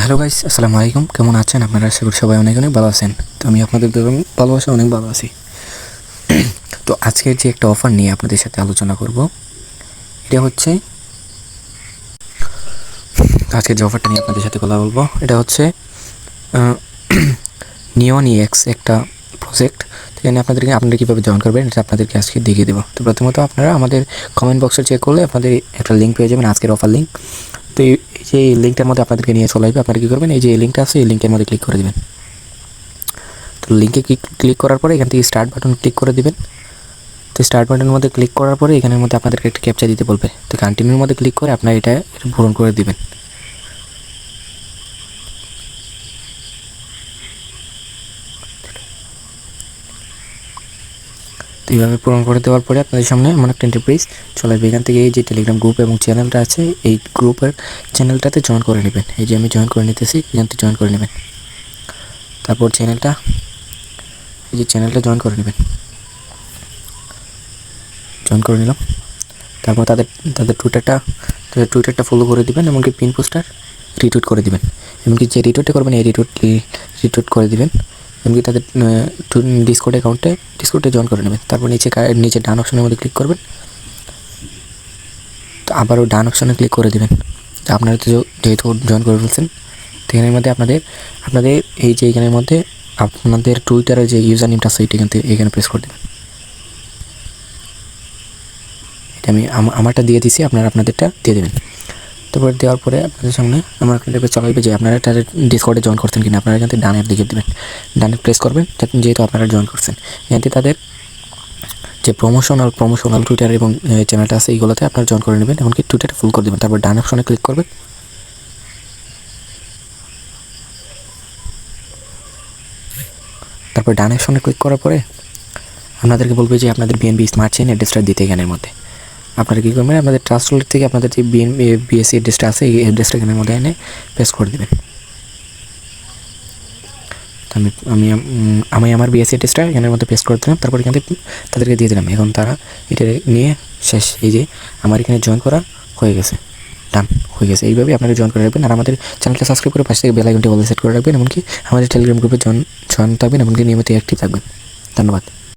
Hello guys, আসসালামু আলাইকুম। কেমন আছেন আপনারা? আশা করি সবাই অনেক অনেক ভালো আছেন। তো আমি আপনাদের ভালোবাসা অনেক ভালো আছি। তো আজকের যে একটা অফার নিয়ে আপনাদের সাথে আলোচনা করব, এটা হচ্ছে আজকের যে অফারটা নিয়ে আপনাদের সাথে কথা বলবো, এটা হচ্ছে নিয়ন ইএক্স একটা প্রজেক্ট। তো এখানে আপনারা কীভাবে জয়েন করবেন এটা আপনাদেরকে আজকে দেখিয়ে দেবো। তো প্রথমত আপনারা আমাদের কমেন্ট বক্সে চেক করলে আপনাদের একটা লিঙ্ক পেয়ে যাবেন, আজকের অফার লিঙ্ক। তো এই যে লিঙ্কটার মধ্যে আপনাদেরকে নিয়ে চলে আসবে। আপনারা কী করবেন, এই যে লিঙ্কটা আছে, এই লিঙ্কের মধ্যে ক্লিক করে দেবেন। তো লিঙ্কে ক্লিক করার পরে এখান থেকে স্টার্ট বাটন ক্লিক করে দিবেন। তো স্টার্ট বাটনের মধ্যে ক্লিক করার পরে এখানের মধ্যে আপনাদেরকে একটা ক্যাপচা দিতে বলবে। তো কন্টিনিউর মধ্যে ক্লিক করে আপনারা এটা পূরণ করে দিবেন। তো এইভাবে পূরণ করে দেওয়ার পরে আপনাদের সামনে এমন একটা ইন্টারফেস চলে আসবে। এখান থেকে এই যে টেলিগ্রাম গ্রুপ এবং চ্যানেলটা আছে, এই গ্রুপের চ্যানেলটাতে জয়েন করে নেবেন। এই যে আমি জয়েন করে নিতেছি, এখান থেকে জয়েন করে নেবেন। তারপর চ্যানেলটা, এই যে চ্যানেলটা জয়েন করে নেবেন। জয়েন করে নিলাম। তারপর তাদের টুইটারটা ফলো করে দিবেন, এমনকি পিন পোস্টার রিটুইট করে দিবেন। এমনকি যে রিটুইটটা করবেন এই রিটুইট করে দিবেন। এমনকি তাদের ডিসকর্ডে জয়েন করে নেবেন। তারপর নিচে ডান অপশনের মধ্যে ক্লিক করবেন। তো আবারও ডান অপশনে ক্লিক করে দিবেন। তো আপনারা তো যেহেতু জয়েন করে ফেলছেন, তো এখানের মধ্যে আপনাদের এই যে এখানের মধ্যে আপনাদের টুইটারের যে ইউজার নেমটা আছে এখানে প্রেস করে দেবেন। এটা আমি আমারটা দিয়ে দিছি, আপনাদেরটা দিয়ে দেবেন। তারপরে দেওয়ার পরে আপনাদের সামনে আমার একটা চলে আসবে যে আপনারা তাদের ডিসকর্ডে জয়েন করছেন কিনা। আপনারা এখান থেকে ডানের দিকে দেবেন, ডানে প্রেস করবেন যেহেতু আপনারা জয়েন করছেন। এখান থেকে তাদের যে প্রমোশনাল টুইটার এবং চ্যানেলটা আছে এইগুলোতে আপনারা জয়েন করে নেবেন, এমনকি টুইটারটা ফুল করে দেবেন। তারপর ডান অপশনে ক্লিক করবেন। তারপর ডান অপশনে ক্লিক করার পরে আপনাদেরকে বলবে যে আপনাদের বিএনবি স্মার্ট চেইন অ্যাড্রেসটা দিতে এখানের মধ্যে। আপনারা কী করবেন, আপনাদের ট্রাস্ট ওয়ালেট থেকে আপনাদের যে বিএসসি অ্যাড্রেসটা আছে এই অ্যাড্রেসটা এখানের মধ্যে এনে পেস্ট করে দেবেন। তো আমি আমার বিএসসি অ্যাড্রেসটা এখানের মধ্যে পেস্ট করে দিলাম। তারপর এখান থেকে তাদেরকে দিয়ে দিলাম। এখন তারা এটা নিয়ে শেষ। এই যে আমার এখানে জয়েন করা হয়ে গেছে, ডান হয়ে গেছে। এইভাবে আপনারা জয়েন করে রাখবেন। আর আমাদের চ্যানেলটা সাবস্ক্রাইব করে পাশে থেকে বেল আইকনটি বলে সেট করে রাখবেন। এমনকি আমাদের টেলিগ্রাম গ্রুপে জয়েন থাকবেন, এমনকি নিয়মিত অ্যাক্টিভ থাকবেন। ধন্যবাদ।